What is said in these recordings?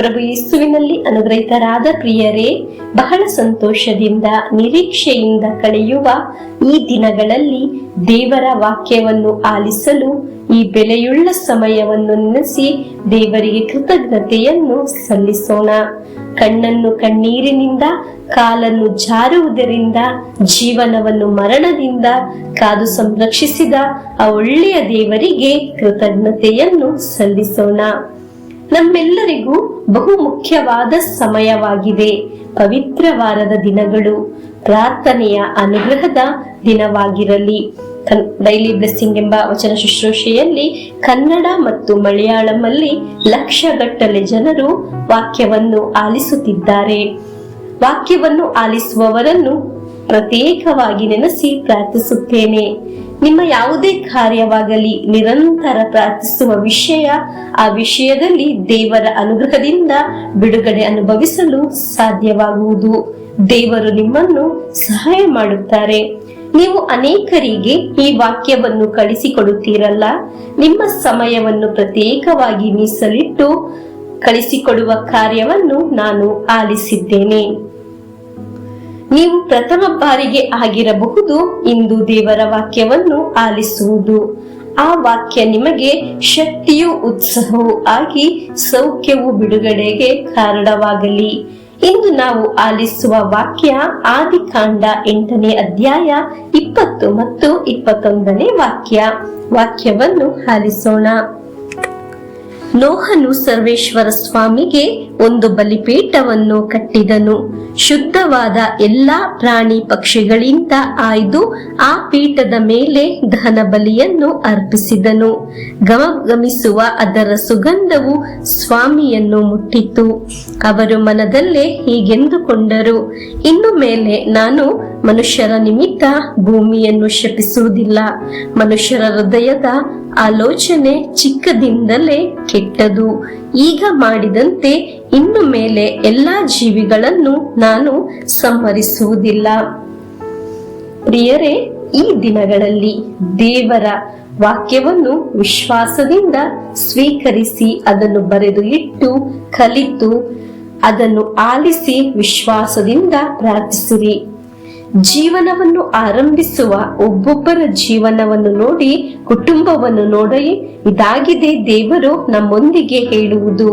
ಪ್ರಭು ಯೇಸುವಿನಲ್ಲಿ ಅನುಗ್ರಹಿತರಾದ ಪ್ರಿಯರೇ, ಬಹಳ ಸಂತೋಷದಿಂದ ನಿರೀಕ್ಷೆಯಿಂದ ಕಳೆಯುವ ಈ ದಿನಗಳಲ್ಲಿ ದೇವರ ವಾಕ್ಯವನ್ನು ಆಲಿಸಲು ಈ ಬೆಲೆಯುಳ್ಳ ಸಮಯವನ್ನು ನೆನೆಸಿ ದೇವರಿಗೆ ಕೃತಜ್ಞತೆಯನ್ನು ಸಲ್ಲಿಸೋಣ. ಕಣ್ಣನ್ನು ಕಣ್ಣೀರಿನಿಂದ, ಕಾಲನ್ನು ಜಾರುವುದರಿಂದ, ಜೀವನವನ್ನು ಮರಣದಿಂದ ಕಾದು ಸಂರಕ್ಷಿಸಿದ ಆ ಒಳ್ಳೆಯ ದೇವರಿಗೆ ಕೃತಜ್ಞತೆಯನ್ನು ಸಲ್ಲಿಸೋಣ. ನಮ್ಮೆಲ್ಲರಿಗೂ ಬಹು ಮುಖ್ಯವಾದ ಸಮಯವಾಗಿದೆ. ಪವಿತ್ರ ವಾರದ ದಿನಗಳು ಪ್ರಾರ್ಥನೆಯ ಅನುಗ್ರಹದ ದಿನವಾಗಿರಲಿ. ಡೈಲಿ ಬ್ಲೆಸ್ಸಿಂಗ್ ಎಂಬ ವಚನ ಶುಶ್ರೂಷೆಯಲ್ಲಿ ಕನ್ನಡ ಮತ್ತು ಮಲಯಾಳಂನಲ್ಲಿ ಲಕ್ಷಗಟ್ಟಲೆ ಜನರು ವಾಕ್ಯವನ್ನು ಆಲಿಸುತ್ತಿದ್ದಾರೆ. ವಾಕ್ಯವನ್ನು ಆಲಿಸುವವರನ್ನು ಪ್ರತ್ಯೇಕವಾಗಿ ನೆನೆಸಿ ಪ್ರಾರ್ಥಿಸುತ್ತೇನೆ. ನಿಮ್ಮ ಯಾವುದೇ ಕಾರ್ಯವಾಗಲಿ ನಿರಂತರ ಪ್ರಾರ್ಥಿಸುವ ವಿಷಯ, ಆ ವಿಷಯದಲ್ಲಿ ದೇವರ ಅನುಗ್ರಹದಿಂದ ಬಿಡುಗಡೆ ಅನುಭವಿಸಲು ಸಾಧ್ಯವಾಗುವುದು. ದೇವರು ನಿಮ್ಮನ್ನು ಸಹಾಯ ಮಾಡುತ್ತಾರೆ. ನೀವು ಅನೇಕರಿಗೆ ಈ ವಾಕ್ಯವನ್ನು ಕಳಿಸಿಕೊಡುತ್ತೀರಲ್ಲ, ನಿಮ್ಮ ಸಮಯವನ್ನು ಪ್ರತ್ಯೇಕವಾಗಿ ಮೀಸಲಿಟ್ಟು ಕಳಿಸಿಕೊಡುವ ಕಾರ್ಯವನ್ನು ನಾನು ಆಲಿಸಿದ್ದೇನೆ. ನೀವು ಪ್ರಥಮ ಬಾರಿಗೆ ಆಗಿರಬಹುದು ಇಂದು ದೇವರ ವಾಕ್ಯವನ್ನು ಆಲಿಸುವುದು. ಆ ವಾಕ್ಯ ನಿಮಗೆ ಶಕ್ತಿಯೂ ಉತ್ಸಾಹವೂ ಆಗಿ ಸೌಖ್ಯವೂ ಬಿಡುಗಡೆಗೆ ಕಾರಣವಾಗಲಿ. ಇಂದು ನಾವು ಆಲಿಸುವ ವಾಕ್ಯ ಆದಿಕಾಂಡ 8ನೇ ಅಧ್ಯಾಯ 20 ಮತ್ತು 21ನೇ ವಾಕ್ಯವನ್ನು ಆಲಿಸೋಣ. ನೋಹನು ಸರ್ವೇಶ್ವರ ಸ್ವಾಮಿಗೆ ಒಂದು ಬಲಿಪೀಠವನ್ನು ಕಟ್ಟಿದನು. ಶುದ್ಧವಾದ ಎಲ್ಲಾ ಪ್ರಾಣಿ ಪಕ್ಷಿಗಳಿಂದ ಆಯ್ದು ಆ ಪೀಠದ ಮೇಲೆ ದಹನ ಬಲಿಯನ್ನು ಅರ್ಪಿಸಿದನು. ಗಮಗಮಿಸುವ ಅದರ ಸುಗಂಧವು ಸ್ವಾಮಿಯನ್ನು ಮುಟ್ಟಿತು. ಅವರು ಮನದಲ್ಲೇ ಹೀಗೆಂದುಕೊಂಡರು, ಇನ್ನು ಮೇಲೆ ನಾನು ಮನುಷ್ಯರ ನಿಮಿತ್ತ ಭೂಮಿಯನ್ನು ಶಪಿಸುವುದಿಲ್ಲ. ಮನುಷ್ಯರ ಹೃದಯದ ಆಲೋಚನೆ ಚಿಕ್ಕದಿಂದಲೇ ಕೆಟ್ಟದು. ಈಗ ಮಾಡಿದಂತೆ ಇನ್ನು ಮೇಲೆ ಎಲ್ಲಾ ಜೀವಿಗಳನ್ನು ನಾನು ಸಂಹರಿಸುವುದಿಲ್ಲ. ಪ್ರಿಯರೇ, ಈ ದಿನಗಳಲ್ಲಿ ದೇವರ ವಾಕ್ಯವನ್ನು ವಿಶ್ವಾಸದಿಂದ ಸ್ವೀಕರಿಸಿ ಅದನ್ನು ಬರೆದು ಇಟ್ಟು ಕಲಿತು ಅದನ್ನು ಆಲಿಸಿ ವಿಶ್ವಾಸದಿಂದ ಪ್ರಾರ್ಥಿಸಿರಿ. ಜೀವನವನ್ನು ಆರಂಭಿಸುವ ಒಬ್ಬೊಬ್ಬರ ಜೀವನವನ್ನು ನೋಡಿ, ಕುಟುಂಬವನ್ನು ನೋಡಿ, ಇದಾಗಿದೆ ದೇವರು ನಮ್ಮೊಂದಿಗೆ ಹೇಳುವುದು.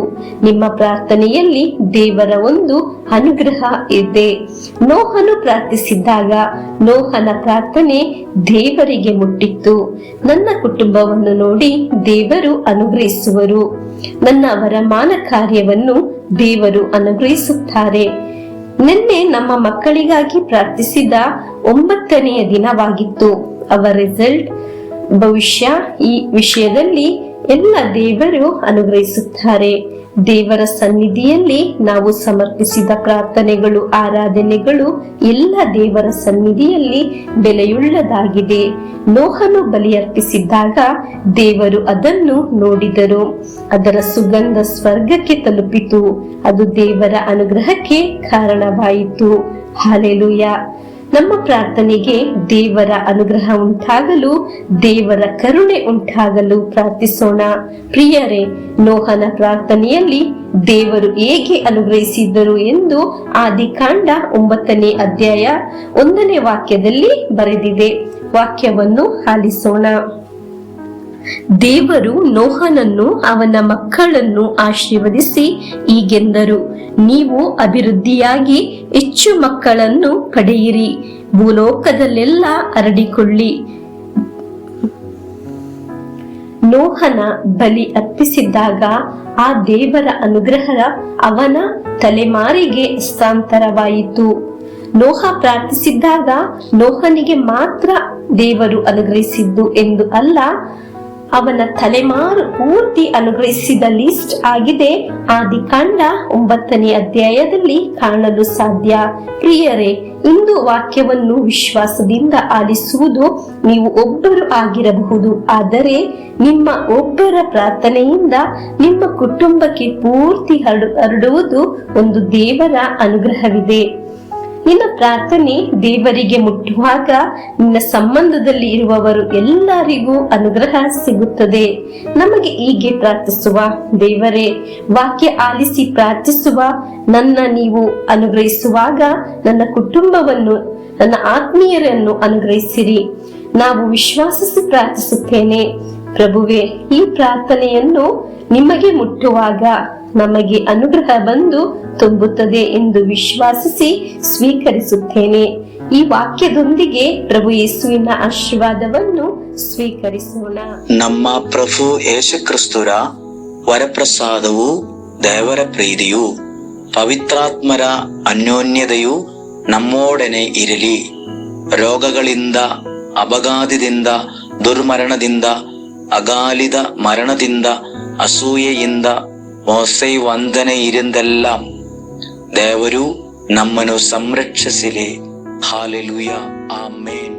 ನಿಮ್ಮ ಪ್ರಾರ್ಥನೆಯಲ್ಲಿ ದೇವರ ಒಂದು ಅನುಗ್ರಹ ಇದೆ. ನೋಹನು ಪ್ರಾರ್ಥಿಸಿದಾಗ ನೋಹನ ಪ್ರಾರ್ಥನೆ ದೇವರಿಗೆ ಮುಟ್ಟಿತ್ತು. ನನ್ನ ಕುಟುಂಬವನ್ನು ನೋಡಿ ದೇವರು ಅನುಗ್ರಹಿಸುವರು. ನನ್ನ ವರಮಾನ ಕಾರ್ಯವನ್ನು ದೇವರು ಅನುಗ್ರಹಿಸುತ್ತಾರೆ. ನಿನ್ನೆ ನಮ್ಮ ಮಕ್ಕಳಿಗಾಗಿ ಪ್ರಾರ್ಥಿಸಿದ 9ನೆಯ ದಿನವಾಗಿತ್ತು. ಅವರ ರಿಸಲ್ಟ್, ಭವಿಷ್ಯ, ಈ ವಿಷಯದಲ್ಲಿ ಎಲ್ಲ ದೇವರು ಅನುಗ್ರಹಿಸುತ್ತಾರೆ. ದೇವರ ಸನ್ನಿಧಿಯಲ್ಲಿ ನಾವು ಸಮರ್ಪಿಸಿದ ಪ್ರಾರ್ಥನೆಗಳು, ಆರಾಧನೆಗಳು ಎಲ್ಲ ದೇವರ ಸನ್ನಿಧಿಯಲ್ಲಿ ಬೆಲೆಯುಳ್ಳದಾಗಿದೆ. ನೋಹನು ಬಲಿಯರ್ಪಿಸಿದ್ದಾಗ ದೇವರು ಅದನ್ನು ನೋಡಿದರು. ಅದರ ಸುಗಂಧ ಸ್ವರ್ಗಕ್ಕೆ ತಲುಪಿತು. ಅದು ದೇವರ ಅನುಗ್ರಹಕ್ಕೆ ಕಾರಣವಾಯಿತು. ಹಲ್ಲೆಲೂಯಾ. ನಮ್ಮ ಪ್ರಾರ್ಥನೆಗೆ ದೇವರ ಅನುಗ್ರಹ ಉಂಟಾಗಲು, ದೇವರ ಕರುಣೆ ಉಂಟಾಗಲು ಪ್ರಾರ್ಥಿಸೋಣ. ಪ್ರಿಯರೇ, ನೋಹನ ಪ್ರಾರ್ಥನೆಯಲ್ಲಿ ದೇವರು ಹೇಗೆ ಅನುಗ್ರಹಿಸಿದರು ಎಂದು ಆದಿಕಾಂಡ 9ನೇ ಅಧ್ಯಾಯ 1ನೇ ವಾಕ್ಯದಲ್ಲಿ ಬರೆದಿದೆ. ವಾಕ್ಯವನ್ನು ಆಲಿಸೋಣ. ದೇವರು ನೋಹನನ್ನು ಅವನ ಮಕ್ಕಳನ್ನು ಆಶೀರ್ವದಿಸಿ ಹೀಗೆಂದರು, ನೀವು ಅಭಿವೃದ್ಧಿಯಾಗಿ ಹೆಚ್ಚು ಮಕ್ಕಳನ್ನು ಪಡೆಯಿರಿ, ಭೂಲೋಕದಲ್ಲೆಲ್ಲ ಹರಡಿಕೊಳ್ಳಿ. ನೋಹನ ಬಲಿ ಅರ್ಪಿಸಿದ್ದಾಗ ಆ ದೇವರ ಅನುಗ್ರಹ ಅವನ ತಲೆಮಾರಿಗೆ ಹಸ್ತಾಂತರವಾಯಿತು. ನೋಹ ಪ್ರಾರ್ಥಿಸಿದ್ದಾಗ ನೋಹನಿಗೆ ಮಾತ್ರ ದೇವರು ಅನುಗ್ರಹಿಸಿದ್ದು ಎಂದು ಅಲ್ಲ, ಅವನ ತಲೆಮಾರು ಪೂರ್ತಿ ಅನುಗ್ರಹಿಸಿದ ಲಿಸ್ಟ್ ಆಗಿದೆ. ಆದಿಕಾಂಡ 9ನೇ ಅಧ್ಯಾಯದಲ್ಲಿ ಕಾಣಲು ಸಾಧ್ಯ. ಪ್ರಿಯರೇ, ಇಂದು ವಾಕ್ಯವನ್ನು ವಿಶ್ವಾಸದಿಂದ ಆಲಿಸುವುದು ನೀವು ಒಬ್ಬರು ಆಗಿರಬಹುದು, ಆದರೆ ನಿಮ್ಮ ಒಬ್ಬರ ಪ್ರಾರ್ಥನೆಯಿಂದ ನಿಮ್ಮ ಕುಟುಂಬಕ್ಕೆ ಪೂರ್ತಿ ಹರಡುವುದು ಒಂದು ದೇವರ ಅನುಗ್ರಹವಿದೆ. ನಿನ್ನ ಪ್ರಾರ್ಥನೆ ದೇವರಿಗೆ ಮುಟ್ಟುವಾಗ ನಿನ್ನ ಸಂಬಂಧದಲ್ಲಿ ಇರುವವರು ಎಲ್ಲರಿಗೂ ಅನುಗ್ರಹ ಸಿಗುತ್ತದೆ. ನಮಗೆ ಹೀಗೆ ಪ್ರಾರ್ಥಿಸುವ. ದೇವರೇ, ವಾಕ್ಯ ಆಲಿಸಿ ಪ್ರಾರ್ಥಿಸುವ ನನ್ನ ನೀವು ಅನುಗ್ರಹಿಸುವಾಗ ನನ್ನ ಕುಟುಂಬವನ್ನು, ನನ್ನ ಆತ್ಮೀಯರನ್ನು ಅನುಗ್ರಹಿಸಿರಿ. ನಾವು ವಿಶ್ವಾಸಿಸಿ ಪ್ರಾರ್ಥಿಸುತ್ತೇನೆ. ಪ್ರಭುವೇ, ಈ ಪ್ರಾರ್ಥನೆಯನ್ನು ನಿಮಗೆ ಮುಟ್ಟುವಾಗ ನಮಗೆ ಅನುಗ್ರಹ ಬಂದು ತುಂಬುತ್ತದೆ ಎಂದು ವಿಶ್ವಾಸಿಸಿ ಸ್ವೀಕರಿಸುತ್ತೇನೆ. ಈ ವಾಕ್ಯದೊಂದಿಗೆ ಪ್ರಭು ಯೇಸುವಿನ ಆಶೀರ್ವಾದವನ್ನು ಸ್ವೀಕರಿಸೋಣ. ನಮ್ಮ ಪ್ರಭು ಯೇಸು ಕ್ರಿಸ್ತರ ವರಪ್ರಸಾದವು, ದೇವರ ಪ್ರೀತಿಯು, ಪವಿತ್ರಾತ್ಮರ ಅನ್ಯೋನ್ಯತೆಯು ನಮ್ಮೊಡನೆ ಇರಲಿ. ರೋಗಗಳಿಂದ, ಅಪಘಾತದಿಂದ, ದುರ್ಮರಣದಿಂದ, ಅಗಾಲಿದ ಮರಣದಿಂದ, ಅಸೂಯೆಯಿಂದ, ಮೋಸೆ ವಂದನೆಯಿಂದೆല്ലാം ದೇವರು ನಮ್ಮನ್ನು ಸಂರಕ್ಷಿಸಲಿ. ಹಾಲೆಲೂಯ, ಆಮೇನ್.